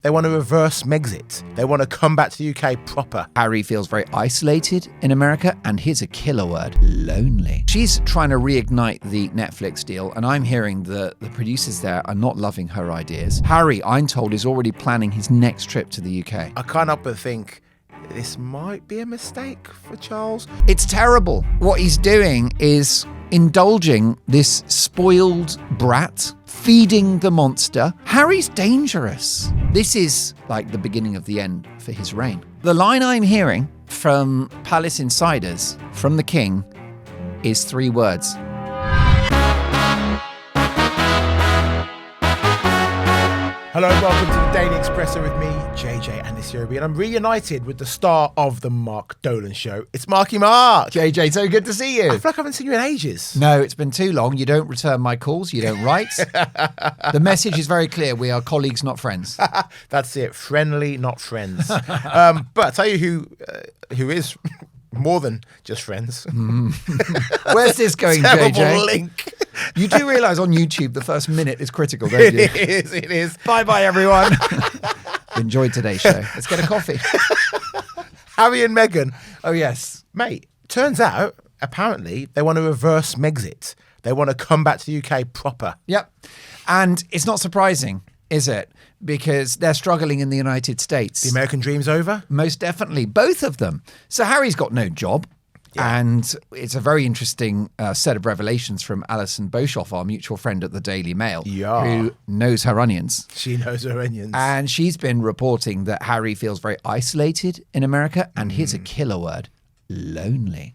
They want to reverse Megxit. They want to come back to the UK proper. Harry feels very isolated in America, and here's a killer word: lonely. She's trying to reignite the Netflix deal, and I'm hearing the producers there are not loving her ideas. Harry, I'm told, is already planning his next trip to the UK. I can't help but think this might be a mistake for Charles. It's terrible. What he's doing is indulging this spoiled brat, feeding the monster. Harry's dangerous. This is like the beginning of the end for his reign. The line I'm hearing from palace insiders, from the king, is 3 words. Hello and welcome to the Daily Expresso with me, JJ Anisiobi, and I'm reunited with the star of the Mark Dolan show. It's Marky Mark. JJ, so good to see you. I feel like I haven't seen you in ages. No, it's been too long. You don't return my calls. You don't write. The message is very clear. We are colleagues, not friends. That's it. Friendly, not friends. But I'll tell you who is more than just friends. Where's this going, Terrible JJ? link. You do realise on YouTube the first minute is critical, don't you? It is. Bye-bye, everyone. Enjoyed today's show. Let's get a coffee. Harry and Meghan. Oh, yes. Mate, turns out, apparently, they want to reverse Megxit. They want to come back to the UK proper. Yep. And it's not surprising, is it? Because they're struggling in the United States. The American dream's over? Most definitely. Both of them. So Harry's got no job. Yeah. And it's a very interesting set of revelations from Alison Beauchoff, our mutual friend at the Daily Mail, who knows her onions. She knows her onions. And she's been reporting that Harry feels very isolated in America. And here's a killer word: lonely.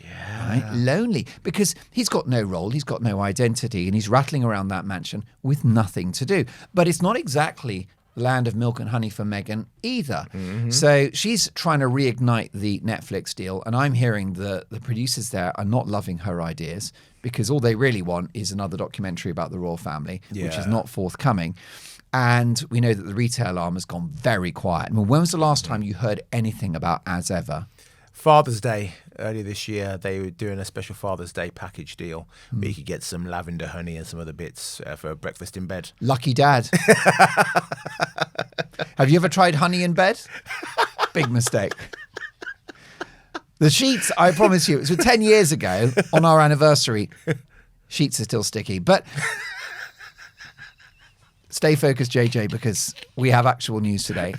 Yeah. Right? Lonely. Because he's got no role, he's got no identity, and he's rattling around that mansion with nothing to do. But it's not exactly land of milk and honey for Meghan either. So she's trying to reignite the Netflix deal, and I'm hearing the producers there are not loving her ideas, because all they really want is another documentary about the royal family, which is not forthcoming. And we know that the retail arm has gone very quiet. I mean, when was the last time you heard anything about As Ever? Father's Day earlier this year, they were doing a special Father's Day package deal where you could get some lavender honey and some other bits for breakfast in bed. Lucky dad. Have you ever tried honey in bed? Big mistake. The sheets, I promise you, it was 10 years ago on our anniversary. Sheets are still sticky. But stay focused, JJ, because we have actual news today.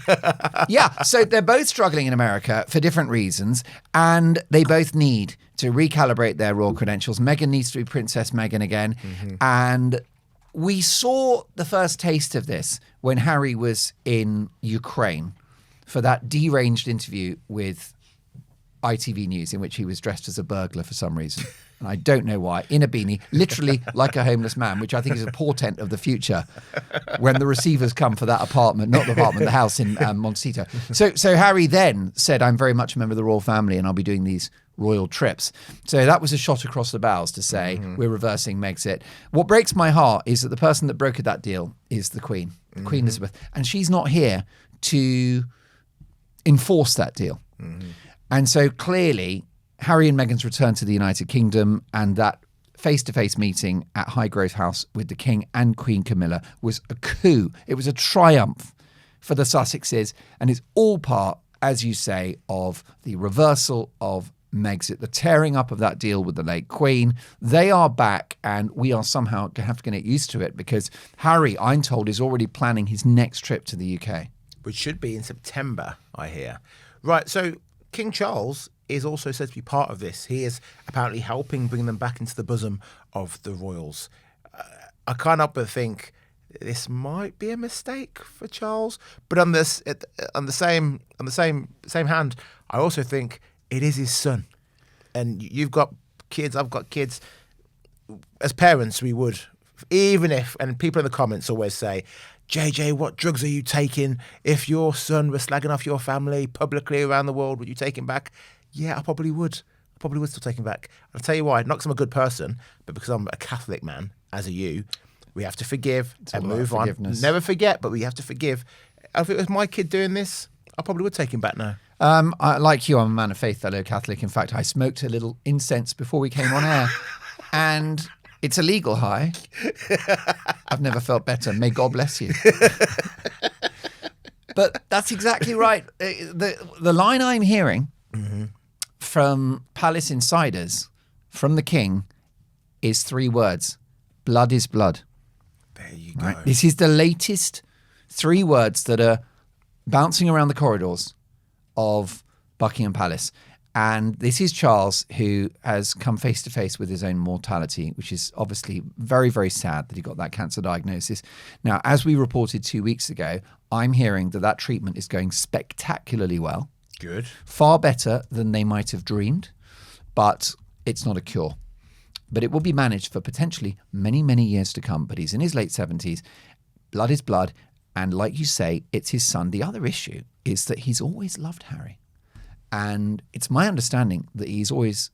Yeah, so they're both struggling in America for different reasons, and they both need to recalibrate their royal credentials. Meghan needs to be Princess Meghan again. And we saw the first taste of this when Harry was in Ukraine for that deranged interview with ITV News, in which he was dressed as a burglar for some reason. And I don't know why, in a beanie, literally like a homeless man, which I think is a portent of the future when the receivers come for that apartment, not the apartment, the house in Montecito. So Harry then said, I'm very much a member of the royal family and I'll be doing these royal trips. So that was a shot across the bows to say, we're reversing Megxit. What breaks my heart is that the person that brokered that deal is the Queen, Queen Elizabeth, and she's not here to enforce that deal. And so clearly, Harry and Meghan's return to the United Kingdom and that face-to-face meeting at Highgrove House with the King and Queen Camilla was a coup. It was a triumph for the Sussexes, and it's all part, as you say, of the reversal of Megxit, the tearing up of that deal with the late Queen. They are back, and we are somehow going to have to get used to it, because Harry, I'm told, is already planning his next trip to the UK. Which should be in September, I hear. Right, so King Charles is also said to be part of this. He is apparently helping bring them back into the bosom of the royals. I can't help but think this might be a mistake for Charles, but on the same hand, I also think it is his son, and you've got kids. I've got kids. As parents, we would, even if, and people in the comments always say, JJ, what drugs are you taking? If your son was slagging off your family publicly around the world, would you take him back? Yeah, I probably would. I probably would still take him back. I'll tell you why. Not because I'm a good person, but because I'm a Catholic man, as are you. We have to forgive and move on. Never forget, but we have to forgive. If it was my kid doing this, I probably would take him back now. Like you, I'm a man of faith, fellow Catholic. In fact, I smoked a little incense before we came on air. And it's a legal high. I've never felt better. May God bless you. But that's exactly right. The line I'm hearing from palace insiders, from the king, is 3 words. Blood is blood. There you go. Right? This is the latest 3 words that are bouncing around the corridors of Buckingham Palace. And this is Charles, who has come face to face with his own mortality, which is obviously very, very sad that he got that cancer diagnosis. Now, as we reported 2 weeks ago, I'm hearing that treatment is going spectacularly well. Good. Far better than they might have dreamed, but it's not a cure. But it will be managed for potentially many, many years to come. But he's in his late 70s. Blood is blood. And like you say, it's his son. The other issue is that he's always loved Harry. And it's my understanding that he's always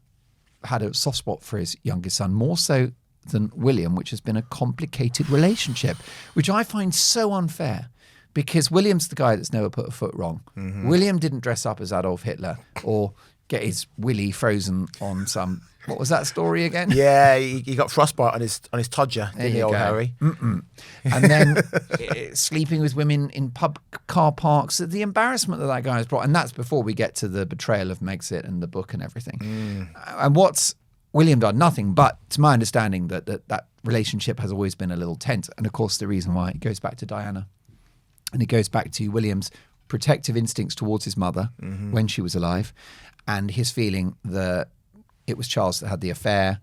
had a soft spot for his youngest son, more so than William, which has been a complicated relationship, which I find so unfair because William's the guy that's never put a foot wrong. Mm-hmm. William didn't dress up as Adolf Hitler or get his willy frozen on some... What was that story again? Yeah, he got frostbite on his todger, didn't he, old Harry? Mm-mm. And then sleeping with women in car parks, the embarrassment that guy has brought. And that's before we get to the betrayal of Megxit and the book and everything. And what's William done? Nothing. But to my understanding, that relationship has always been a little tense. And of course, the reason why it goes back to Diana. And it goes back to William's protective instincts towards his mother when she was alive and his feeling that it was Charles that had the affair.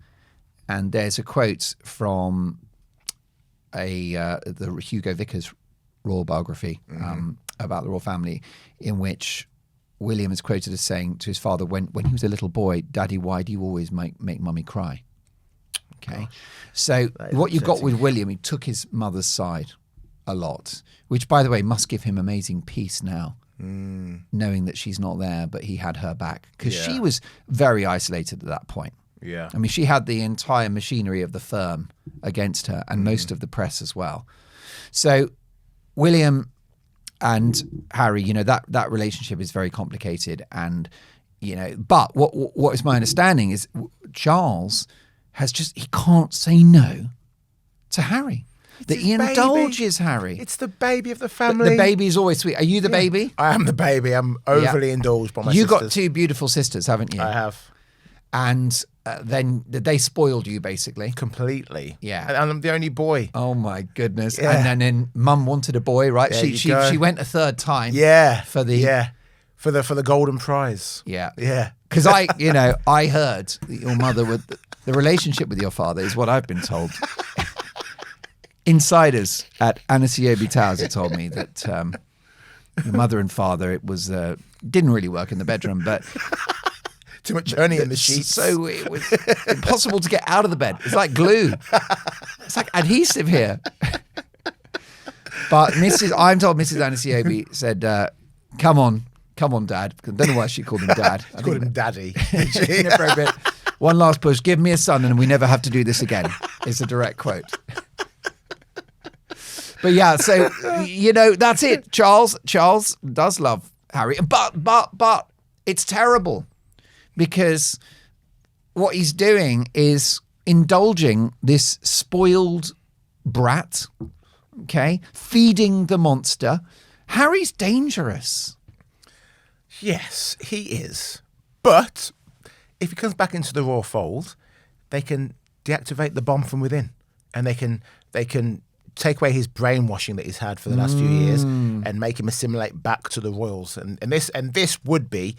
And there's a quote from the Hugo Vickers royal biography about the royal family, in which William is quoted as saying to his father, when he was a little boy, "Daddy, why do you always make mummy cry?" Okay. Gosh, so what you've got with William, he took his mother's side a lot, which, by the way, must give him amazing peace now. Knowing that she's not there, but he had her back because she was very isolated at that point. Yeah, I mean, she had the entire machinery of the firm against her and most of the press as well. So William and Harry, that relationship is very complicated, and but what is my understanding is Charles he can't say no to Harry. That he indulges Harry. It's the baby of the family. The baby is always sweet. Are you the baby? I am the baby. I'm overly indulged by my sisters. You got 2 beautiful sisters, haven't you? I have. And then they spoiled you, basically. Completely. Yeah. And I'm the only boy. Oh, my goodness. Yeah. And then Mum wanted a boy, right? There She went a 3rd time. Yeah. For the golden prize. Yeah. Yeah. Because I heard that your mother the relationship with your father is what I've been told. Insiders at Anisiobi Towers have told me that your mother and father, it was didn't really work in the bedroom, but too much honey in the sheets, so it was impossible to get out of the bed. It's like glue. It's like adhesive here. But I'm told Mrs. Anisiobi said, "Come on, Dad." I don't know why she called him Dad. I called him Daddy. Inappropriate. One last push. Give me a son, and we never have to do this again. Is a direct quote. But yeah, so that's it. Charles does love Harry, but it's terrible because what he's doing is indulging this spoiled brat, okay, feeding the monster. Harry's dangerous. Yes, he is. But if he comes back into the royal fold, they can deactivate the bomb from within, and they can take away his brainwashing that he's had for the last few years and make him assimilate back to the royals. And this would be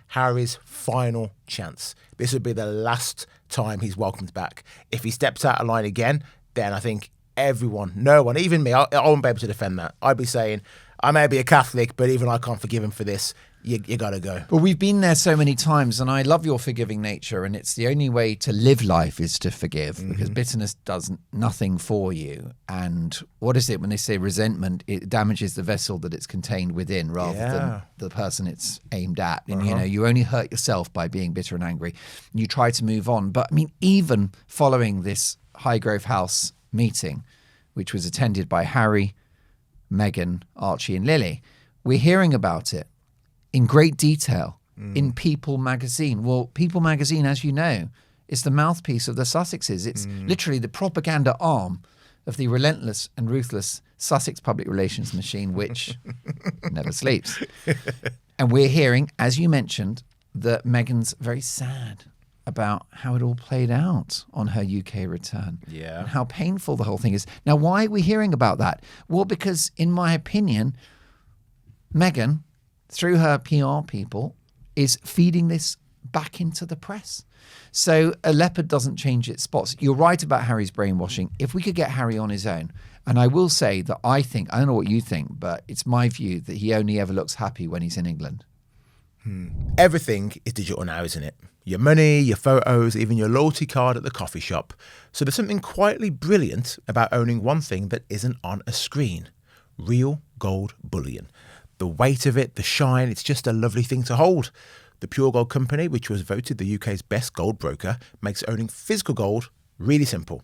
Harry's final chance. This would be the last time he's welcomed back. If he steps out of line again, then I think no one, even me, I won't be able to defend that. I'd be saying, I may be a Catholic, but even I can't forgive him for this. You got to go. But we've been there so many times, and I love your forgiving nature, and it's the only way to live life is to forgive, because bitterness does nothing for you. And what is it when they say resentment? It damages the vessel that it's contained within rather than the person it's aimed at. And, you only hurt yourself by being bitter and angry. And you try to move on. But, I mean, even following this Highgrove House meeting, which was attended by Harry, Meghan, Archie and Lily, we're hearing about it in great detail in People magazine. Well, People magazine, as you know, is the mouthpiece of the Sussexes. It's literally the propaganda arm of the relentless and ruthless Sussex public relations machine, which never sleeps. And we're hearing, as you mentioned, that Meghan's very sad about how it all played out on her UK return. Yeah. And how painful the whole thing is. Now, why are we hearing about that? Well, because in my opinion, Meghan, through her PR people, is feeding this back into the press. So a leopard doesn't change its spots. You're right about Harry's brainwashing. If we could get Harry on his own, and I will say that I don't know what you think, but it's my view that he only ever looks happy when he's in England. Everything is digital now, isn't it? Your money, your photos, even your loyalty card at the coffee shop. So there's something quietly brilliant about owning one thing that isn't on a screen. Real gold bullion. The weight of it, the shine, it's just a lovely thing to hold. The Pure Gold Company, which was voted the UK's best gold broker, makes owning physical gold really simple.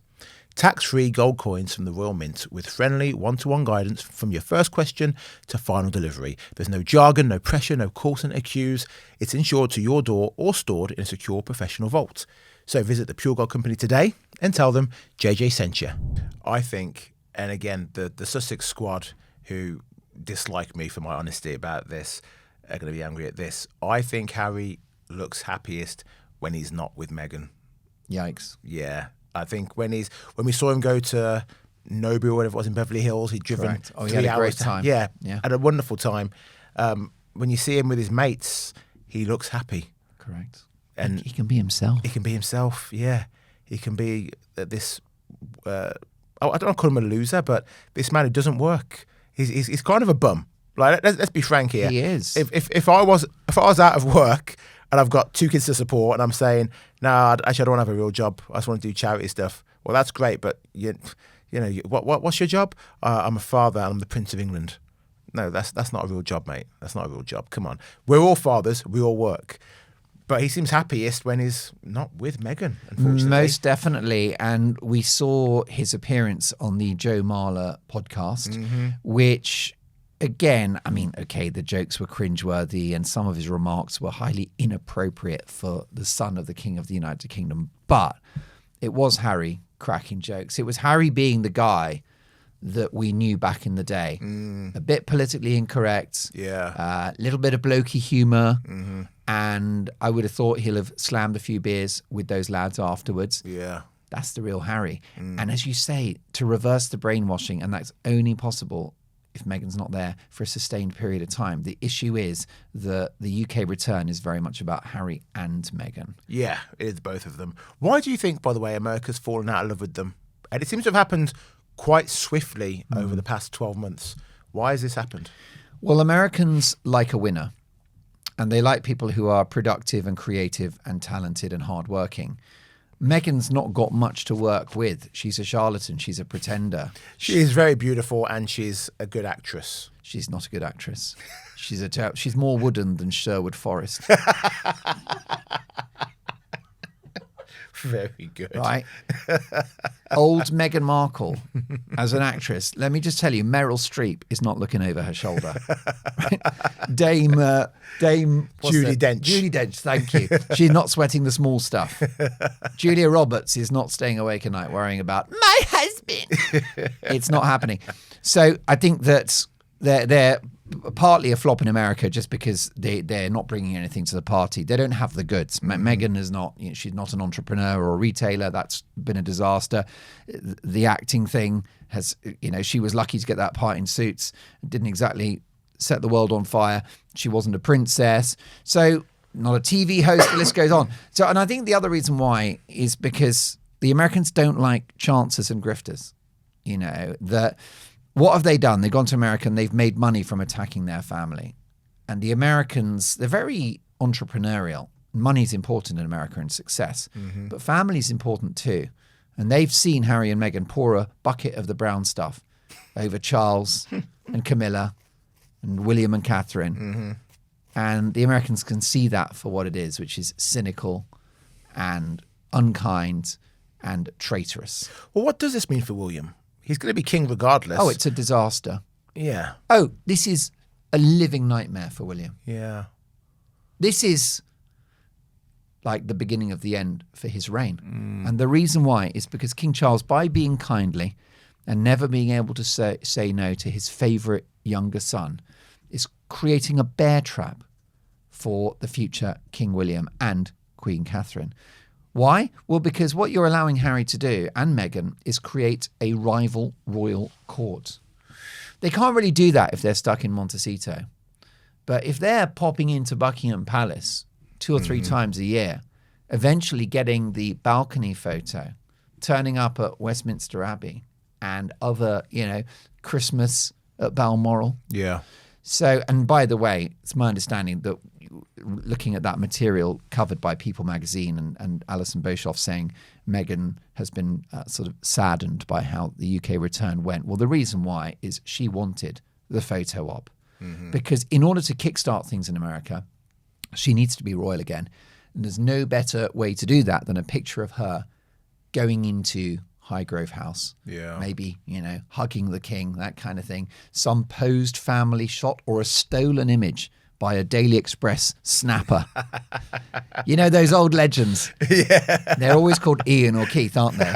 Tax-free gold coins from the Royal Mint with friendly one-to-one guidance from your first question to final delivery. There's no jargon, no pressure, no call centre queues. It's insured to your door or stored in a secure professional vault. So visit the Pure Gold Company today and tell them JJ sent you. I think, and again, the Sussex squad who dislike me for my honesty about this are going to be angry at this. I think Harry looks happiest when he's not with Meghan. Yikes. Yeah. I think when we saw him go to Nobu or whatever it was in Beverly Hills, he'd driven Correct. Oh, he 3 had a great hours. time. Yeah, Yeah. had a wonderful time. When you see him with his mates, he looks happy. Correct. And he can be himself. he can be himself. Yeah, he can be this. I don't want to call him a loser, but this man who doesn't work. He's kind of a bum. Like let's be frank here. He is. If I was out of work and I've got 2 kids to support and I'm saying, no, actually I don't want to have a real job. I just want to do charity stuff. Well, that's great, but what's your job? I'm a father and I'm the Prince of England. No, that's not a real job, mate. That's not a real job. Come on. We're all fathers. We all work. But he seems happiest when he's not with Meghan, unfortunately. Most definitely. And we saw his appearance on the Joe Marler podcast, which, again, I mean, okay, the jokes were cringeworthy and some of his remarks were highly inappropriate for the son of the King of the United Kingdom. But it was Harry cracking jokes. It was Harry being the guy that we knew back in the day. A bit politically incorrect. Yeah. A little bit of blokey humour. And I would have thought he'll have slammed a few beers with those lads afterwards. Yeah. That's the real Harry. And as you say, to reverse the brainwashing, and that's only possible if Meghan's not there for a sustained period of time. The issue is that the UK return is very much about Harry and Meghan. Yeah, it is both of them. Why do you think, by the way, America's fallen out of love with them? And it seems to have happened quite swiftly over the past 12 months. Why has this happened? Well, Americans like a winner. And they like people who are productive and creative and talented and hardworking. Meghan's not got much to work with. She's a charlatan. She's a pretender. She is very beautiful and she's a good actress. She's not a good actress. She's more wooden than Sherwood Forest. Very good. Right? Old Meghan Markle as an actress. Let me just tell you, Meryl Streep is not looking over her shoulder. Right? Dame Judi Dench. Judi Dench, thank you. She's not sweating the small stuff. Julia Roberts is not staying awake at night worrying about my husband. It's not happening. So I think that they're partly a flop in America just because they're not bringing anything to the party. They don't have the goods. Meghan is not, she's not an entrepreneur or a retailer. That's been a disaster. The acting thing has, she was lucky to get that part in Suits. Didn't exactly set the world on fire. She wasn't a princess. So not a TV host, the list goes on. So, and I think the other reason why is because the Americans don't like chancers and grifters. What have they done? They've gone to America and they've made money from attacking their family. And the Americans, they're very entrepreneurial. Money's important in America and success. But family's important too. And they've seen Harry and Meghan pour a bucket of the brown stuff over Charles and Camilla and William and Catherine. And the Americans can see that for what it is, which is cynical and unkind and traitorous. Well, what does this mean for William? He's going to be king regardless. Oh, it's a disaster. Yeah. Oh, this is a living nightmare for William. Yeah. This is like the beginning of the end for his reign. And the reason why is because King Charles, by being kindly and never being able to say no to his favourite younger son is creating a bear trap for the future King William and Queen Catherine. Why? Well, because what you're allowing Harry to do, and Meghan, is create a rival royal court. They can't really do that if they're stuck in Montecito. But if they're popping into Buckingham Palace 2 or 3 times a year, eventually getting the balcony photo, turning up at Westminster Abbey and other, Christmas at Balmoral. Yeah. So, and by the way, it's my understanding that looking at that material covered by People magazine and Alison Beauchoff saying Meghan has been sort of saddened by how the UK return went. Well, the reason why is she wanted the photo op. Because in order to kickstart things in America, she needs to be royal again. And there's no better way to do that than a picture of her going into Highgrove House. Yeah. Maybe, hugging the king, that kind of thing. Some posed family shot or a stolen image by a Daily Express snapper. Those old legends. Yeah. They're always called Ian or Keith, aren't they?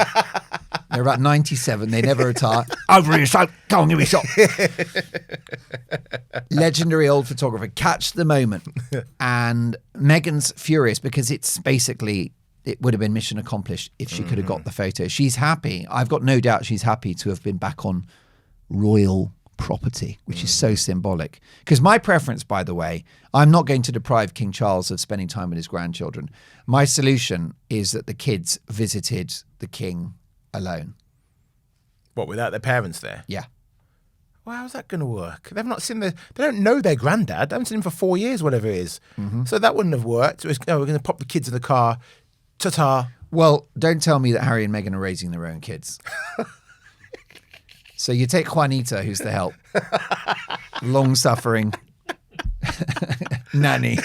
They're about 97. They never retire. Over your shot. Go on, give me a shot. Legendary old photographer. Catch the moment. And Meghan's furious because it's basically, it would have been mission accomplished if she could have got the photo. She's happy. I've got no doubt she's happy to have been back on royal property, which is so symbolic. Because my preference, by the way, I'm not going to deprive King Charles of spending time with his grandchildren. My solution is that the kids visited the king alone. What, without their parents there? Yeah. Well, how's that going to work? They've not seen they don't know their granddad. They haven't seen him for 4 years, whatever it is. So that wouldn't have worked. It was, we're going to pop the kids in the car. Ta-ta. Well, don't tell me that Harry and Meghan are raising their own kids. So you take Juanita, who's the help. Long-suffering nanny.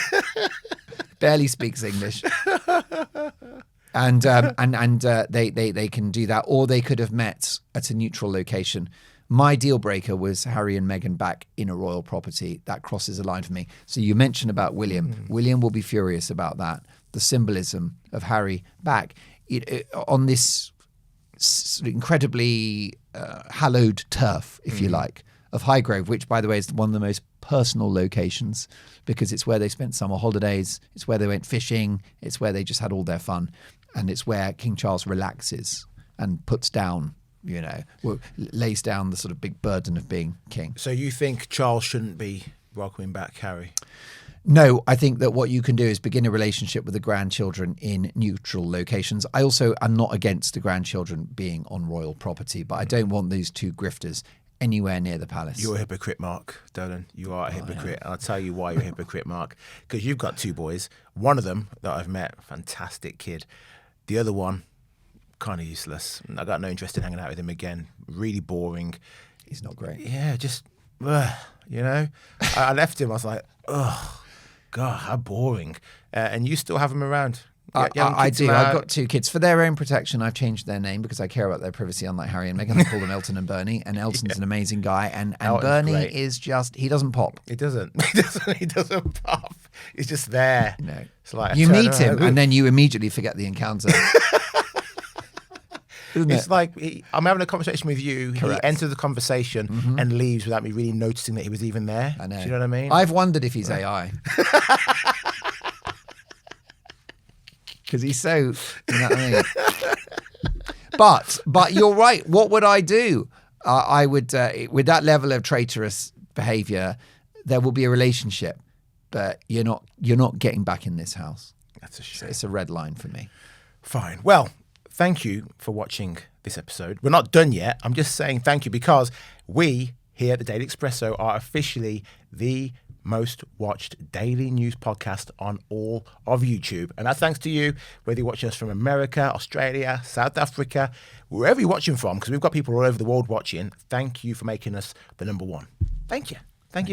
Barely speaks English. And they can do that. Or they could have met at a neutral location. My deal breaker was Harry and Meghan back in a royal property. That crosses a line for me. So you mentioned about William. William will be furious about that. The symbolism of Harry back on this incredibly hallowed turf, if you like, of Highgrove, which, by the way, is one of the most personal locations because it's where they spent summer holidays, it's where they went fishing, it's where they just had all their fun, and it's where King Charles relaxes and puts down, lays down the sort of big burden of being king. So you think Charles shouldn't be welcoming back Harry? No, I think that what you can do is begin a relationship with the grandchildren in neutral locations. I also am not against the grandchildren being on royal property, but I don't want these two grifters anywhere near the palace. You're a hypocrite, Mark Dolan. You are a hypocrite. And I'll tell you why you're a hypocrite, Mark. Because you've got 2 boys. One of them that I've met, fantastic kid. The other one, kind of useless. I got no interest in hanging out with him again. Really boring. He's not great. Yeah, just, I left him. I was like, ugh. God, how boring. And you still have them around? I do. I've got 2 kids. For their own protection, I've changed their name because I care about their privacy, unlike Harry and Meghan. I call them Elton and Bernie. And Elton's an amazing guy. And Bernie great. Is just, he doesn't pop. He doesn't. He doesn't pop. He's just there. No. It's like you meet him and then you immediately forget the encounter. It's like I'm having a conversation with you. Correct. He enters the conversation and leaves without me really noticing that he was even there. I know. Do you know what I mean? I've wondered if he's AI. Because he's so, you know what I mean? But you're right. What would I do? I would, with that level of traitorous behaviour, there will be a relationship, but you're not getting back in this house. That's a shame. It's a red line for me. Fine. Well, thank you for watching this episode. We're not done yet. I'm just saying thank you because we here at the Daily Expresso are officially the most watched daily news podcast on all of YouTube. And that's thanks to you, whether you're watching us from America, Australia, South Africa, wherever you're watching from, because we've got people all over the world watching. Thank you for making us the number 1. Thank you. Thank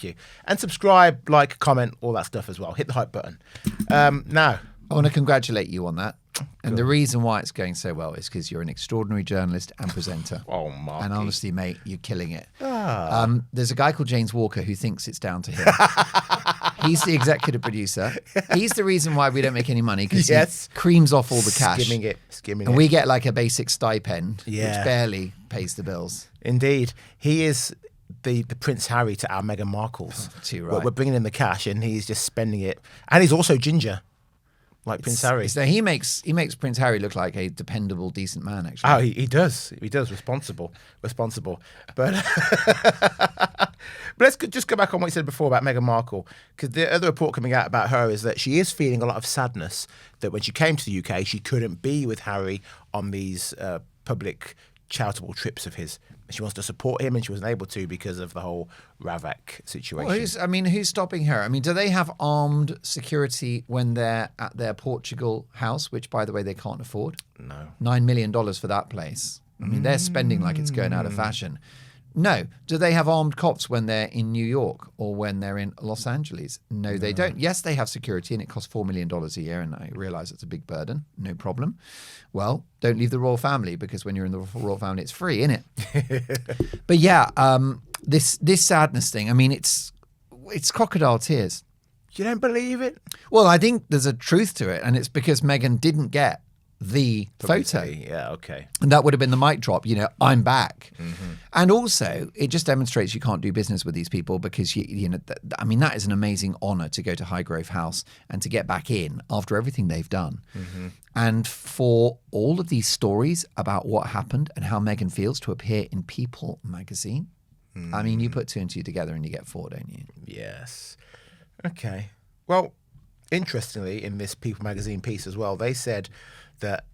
you. And subscribe, like, comment, all that stuff as well. Hit the hype button. Now, I want to congratulate you on that. And the reason why it's going so well is because you're an extraordinary journalist and presenter. Oh, Marky. And honestly, mate, you're killing it. Ah. There's a guy called James Walker who thinks it's down to him. He's the executive producer. He's the reason why we don't make any money because Yes. he creams off all the cash. Skimming And it. we get like a basic stipend, Yeah. which barely pays the bills. Indeed. He is the Prince Harry to our Meghan Markles. Too We're- right. We're bringing in the cash and he's just spending it. And he's also ginger, like Prince Harry. So he makes Prince Harry look like a dependable, decent man, actually. Oh, he does. He does. Responsible. But but let's just go back on what you said before about Meghan Markle, because the other report coming out about her is that she is feeling a lot of sadness that when she came to the UK, she couldn't be with Harry on these public charitable trips of his. She wants to support him, and she wasn't able to because of the whole Ravak situation. Well, who's stopping her? I mean, do they have armed security when they're at their Portugal house, which, by the way, they can't afford? No. $9 million for that place. I mean, they're spending like it's going out of fashion. No. Do they have armed cops when they're in New York or when they're in Los Angeles? No, they don't. Yes, they have security and it costs $4 million a year, and I realize it's a big burden. No problem. Well, don't leave the royal family, because when you're in the royal family, it's free, isn't it? But yeah, this sadness thing, I mean, it's crocodile tears. You don't believe it? Well, I think there's a truth to it, and it's because Meghan didn't get the photo. Yeah, okay. And that would have been the mic drop, I'm back. And also, it just demonstrates you can't do business with these people because, that is an amazing honour to go to Highgrove House and to get back in after everything they've done. And for all of these stories about what happened and how Meghan feels to appear in People magazine, I mean, you put two and two together and you get four, don't you? Yes. Okay. Well, interestingly, in this People magazine piece as well, they said that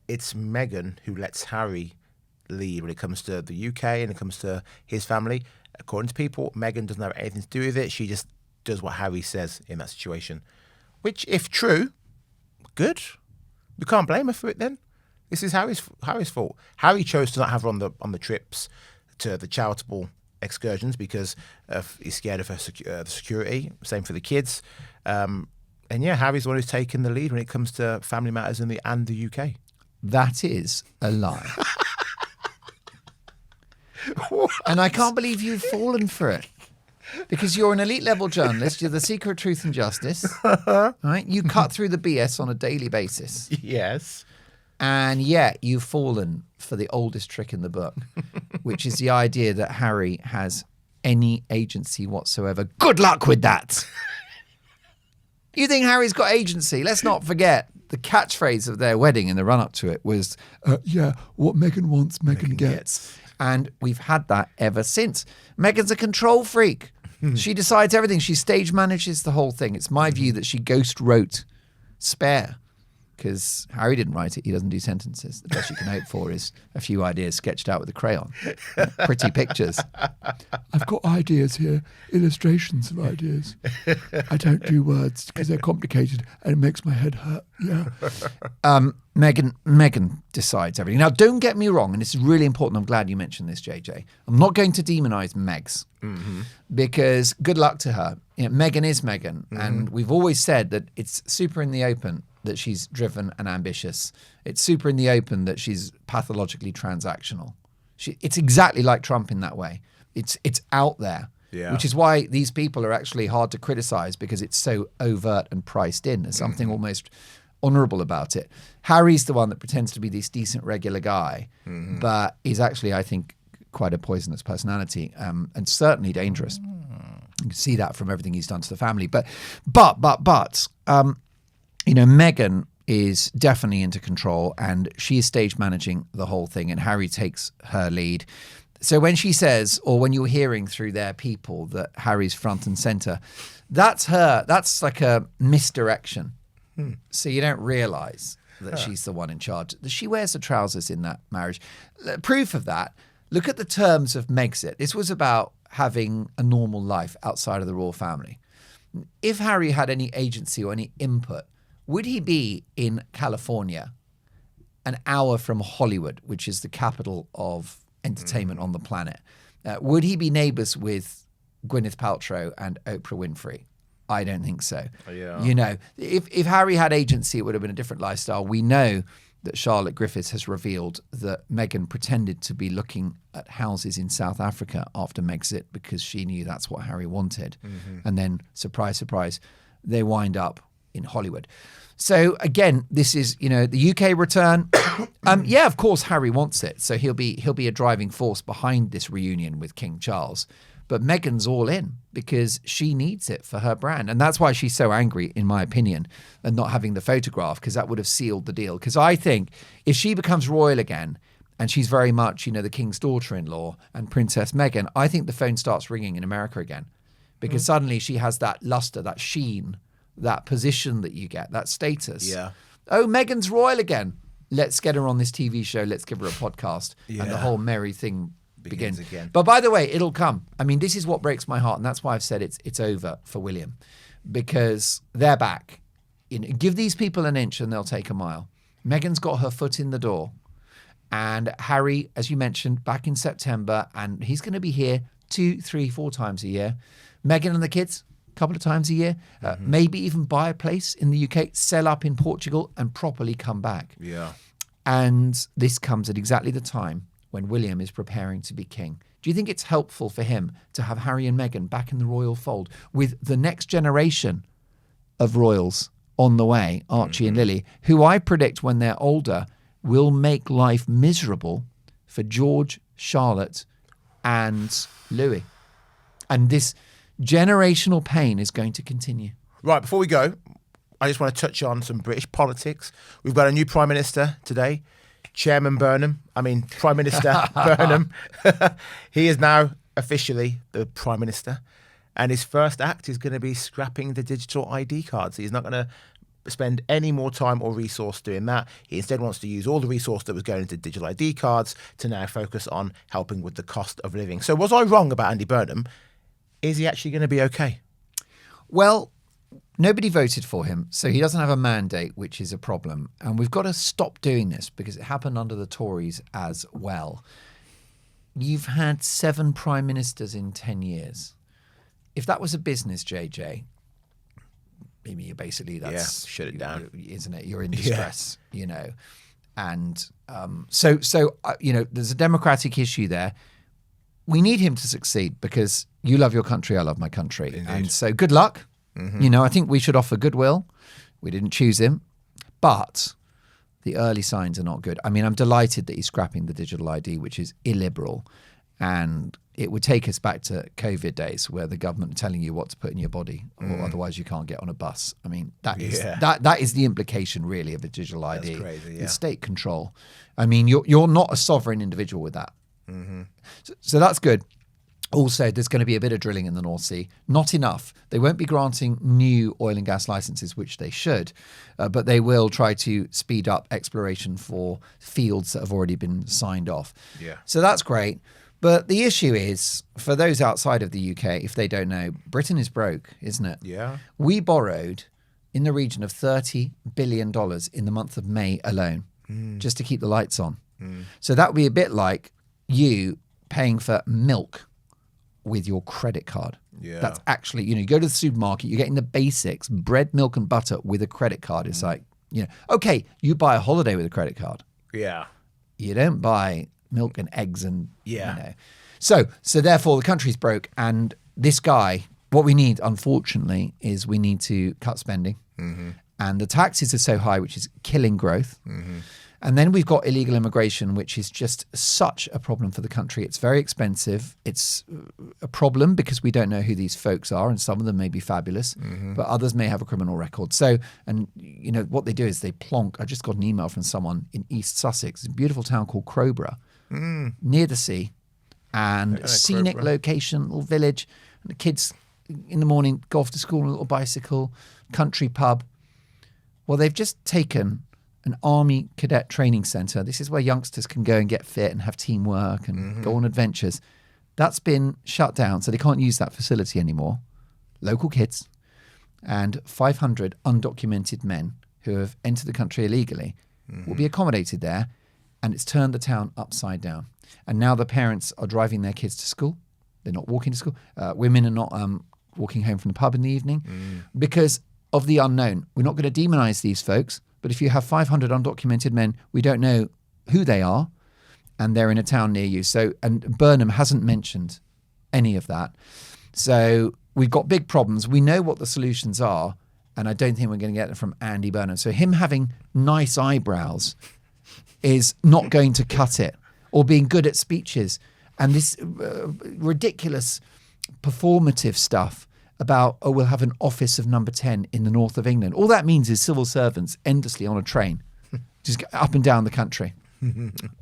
it's Meghan who lets Harry lead when it comes to the UK and it comes to his family. According to People, Meghan doesn't have anything to do with it. She just does what Harry says in that situation. Which, if true, good. We can't blame her for it then. This is Harry's fault. Harry chose to not have her on the trips to the charitable excursions because he's scared of her the security. Same for the kids. And yeah, Harry's the one who's taken the lead when it comes to family matters in the UK. That is a lie. And I can't believe you've fallen for it. Because you're an elite level journalist, you're the seeker of truth and justice. Right? You cut through the BS on a daily basis. Yes. And yet you've fallen for the oldest trick in the book, which is the idea that Harry has any agency whatsoever. Good luck with that. You think Harry's got agency? Let's not forget the catchphrase of their wedding in the run-up to it was, what Meghan wants, Meghan gets. And we've had that ever since. Meghan's a control freak. She decides everything. She stage manages the whole thing. It's my view that she ghost wrote Spare, because Harry didn't write it. He doesn't do sentences. The best you can hope for is a few ideas sketched out with a crayon. Pretty pictures. I've got ideas here, illustrations of ideas. I don't do words because they're complicated and it makes my head hurt. Yeah. Meghan decides everything. Now, don't get me wrong, and it's really important. I'm glad you mentioned this, JJ. I'm not going to demonize Megs because good luck to her. Meghan is Meghan, and we've always said that it's super in the open that she's driven and ambitious. It's super in the open that she's pathologically transactional. It's exactly like Trump in that way. It's out there, which is why these people are actually hard to criticize because it's so overt and priced in. There's something almost honorable about it. Harry's the one that pretends to be this decent, regular guy, but is actually, I think, quite a poisonous personality and certainly dangerous. You can see that from everything he's done to the family. But Meghan is definitely into control and she is stage managing the whole thing and Harry takes her lead. So when she says, or when you're hearing through their people that Harry's front and center, that's her. That's like a misdirection. So you don't realize that she's the one in charge. She wears the trousers in that marriage. Proof of that, look at the terms of Megxit. This was about having a normal life outside of the royal family. If Harry had any agency or any input, would he be in California, an hour from Hollywood, which is the capital of entertainment on the planet? Would he be neighbours with Gwyneth Paltrow and Oprah Winfrey? I don't think so. Yeah. If Harry had agency, it would have been a different lifestyle. We know that Charlotte Griffiths has revealed that Meghan pretended to be looking at houses in South Africa after Megxit because she knew that's what Harry wanted. And then, surprise, surprise, they wind up in Hollywood. So again, this is, the UK return. Yeah, of course, Harry wants it. So he'll be a driving force behind this reunion with King Charles. But Meghan's all in because she needs it for her brand. And that's why she's so angry, in my opinion, and not having the photograph, because that would have sealed the deal. Because I think if she becomes royal again, and she's very much, the king's daughter-in-law and Princess Meghan, I think the phone starts ringing in America again. Because suddenly she has that luster, that sheen, that position that you get, that status. Yeah. Oh, Meghan's royal again. Let's get her on this TV show. Let's give her a podcast. Yeah. And the whole merry thing begins again. But by the way, it'll come. I mean, this is what breaks my heart, and that's why I've said it's over for William, because they're back. Give these people an inch and they'll take a mile. Meghan's got her foot in the door, and Harry, as you mentioned, back in September, and he's going to be here 2, 3, 4 times a year. Meghan and the kids, a couple of times a year, maybe even buy a place in the UK, sell up in Portugal, and properly come back. Yeah. And this comes at exactly the time when William is preparing to be king. Do you think it's helpful for him to have Harry and Meghan back in the royal fold with the next generation of royals on the way, Archie and Lily, who I predict when they're older will make life miserable for George, Charlotte, and Louis? And this generational pain is going to continue. Right, before we go, I just want to touch on some British politics. We've got a new Prime Minister today. Prime Minister Burnham. He is now officially the Prime Minister, and his first act is going to be scrapping the digital ID cards. He's not going to spend any more time or resource doing that. He instead wants to use all the resource that was going into digital ID cards to now focus on helping with the cost of living. So was I wrong about Andy Burnham? Is he actually going to be okay? Well, nobody voted for him, so he doesn't have a mandate, which is a problem. And we've got to stop doing this because it happened under the Tories as well. You've had 7 prime ministers in 10 years. If that was a business, JJ, maybe you're basically, that's... Yeah, shut it down. Isn't it? You're in distress, And there's a democratic issue there. We need him to succeed because you love your country, I love my country. Indeed. And so good luck. I think we should offer goodwill. We didn't choose him, but the early signs are not good. I mean, I'm delighted that he's scrapping the digital ID, which is illiberal. And it would take us back to COVID days where the government are telling you what to put in your body or otherwise you can't get on a bus. I mean, that is the implication really of a digital ID. That's crazy, yeah. It's state control. I mean, you're not a sovereign individual with that. So that's good. Also, there's going to be a bit of drilling in the North Sea. Not enough. They won't be granting new oil and gas licenses, which they should, but they will try to speed up exploration for fields that have already been signed off. Yeah. So that's great. But the issue is, for those outside of the UK, if they don't know, Britain is broke, isn't it? Yeah. We borrowed in the region of $30 billion in the month of May alone, just to keep the lights on. So that would be a bit like you paying for milk with your credit card. Yeah. That's actually, you go to the supermarket, you're getting the basics, bread, milk and butter with a credit card. It's like, okay, you buy a holiday with a credit card. Yeah. You don't buy milk and eggs and, Yeah. So therefore the country's broke, and this guy, what we need, unfortunately, is we need to cut spending. And the taxes are so high, which is killing growth. And then we've got illegal immigration, which is just such a problem for the country. It's very expensive. It's a problem because we don't know who these folks are, and some of them may be fabulous, but others may have a criminal record. So, and what they do is they plonk. I just got an email from someone in East Sussex, a beautiful town called Crowborough, near the sea, and a scenic Crowborough. location, little village. And the kids in the morning go off to school on a little bicycle, country pub. Well, they've just taken an army cadet training center. This is where youngsters can go and get fit and have teamwork and go on adventures. That's been shut down, so they can't use that facility anymore. Local kids and 500 undocumented men who have entered the country illegally will be accommodated there, and it's turned the town upside down. And now the parents are driving their kids to school. They're not walking to school. Women are not walking home from the pub in the evening because of the unknown. We're not going to demonize these folks. But if you have 500 undocumented men, we don't know who they are, and they're in a town near you. So, and Burnham hasn't mentioned any of that. So we've got big problems. We know what the solutions are, and I don't think we're going to get them from Andy Burnham. So him having nice eyebrows is not going to cut it, or being good at speeches. And this ridiculous performative stuff about, we'll have an office of number 10 in the north of England. All that means is civil servants endlessly on a train, just up and down the country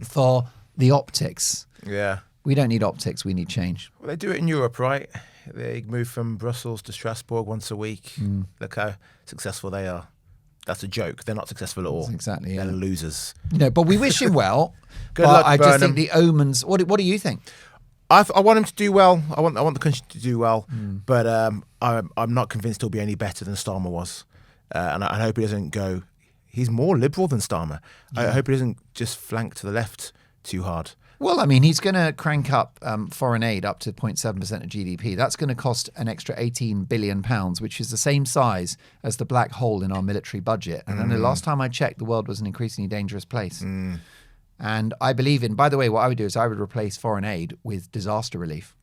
for the optics. Yeah. We don't need optics, we need change. Well, they do it in Europe, right? They move from Brussels to Strasbourg once a week. Look how successful they are. That's a joke. They're not successful at all. Exactly. They're losers. But we wish him well. Good but luck, I just Burnham. think the omens. What do you think? I want him to do well. I want the country to do well. But I'm not convinced he'll be any better than Starmer was. And I hope he doesn't go. He's more liberal than Starmer. I hope he doesn't just flank to the left too hard. Well, I mean, he's going to crank up foreign aid up to 0.7% of GDP. That's going to cost an extra £18 billion, which is the same size as the black hole in our military budget. And then the last time I checked, the world was an increasingly dangerous place. And I believe in, by the way, what I would do is I would replace foreign aid with disaster relief.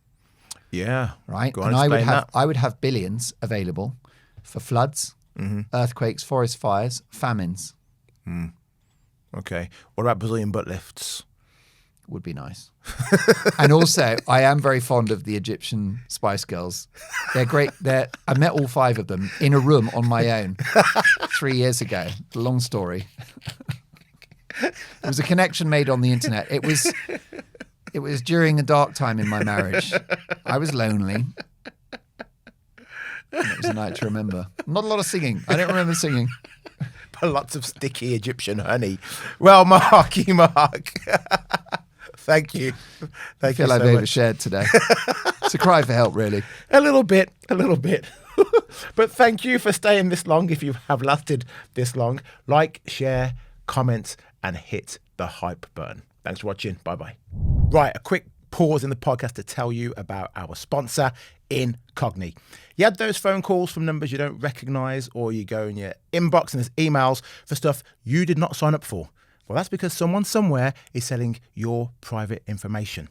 Yeah. Right? Go on, And explain I would have billions available for floods, earthquakes, forest fires, famines. Okay. What about Brazilian butt lifts? Would be nice. And also, I am very fond of the Egyptian Spice Girls. They're great. I met all 5 of them in a room on my own 3 years ago. Long story. It was a connection made on the internet. It was during a dark time in my marriage. I was lonely. And it was a night to remember. Not a lot of singing. I don't remember singing. But lots of sticky Egyptian honey. Well, Marky Mark. Thank you. I feel I've overshared today. It's a cry for help, really. A little bit. But thank you for staying this long. If you have lasted this long, like, share, comment, and hit the hype button. Thanks for watching. Bye-bye. Right, a quick pause in the podcast to tell you about our sponsor, Incogni. You had those phone calls from numbers you don't recognize, or you go in your inbox and there's emails for stuff you did not sign up for. Well, that's because someone somewhere is selling your private information.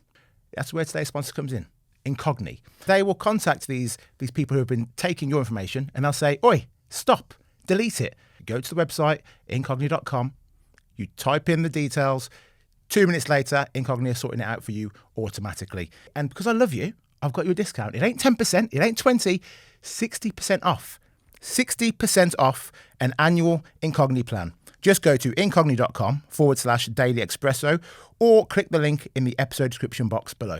That's where today's sponsor comes in, Incogni. They will contact these people who have been taking your information, and they'll say, oi, stop, delete it. Go to the website, incogni.com. You type in the details. 2 minutes later, Incogni are sorting it out for you automatically. And because I love you, I've got you a discount. It ain't 10%, it ain't 20%, 60% off. 60% off an annual Incogni plan. Just go to incogni.com/Daily Expresso or click the link in the episode description box below.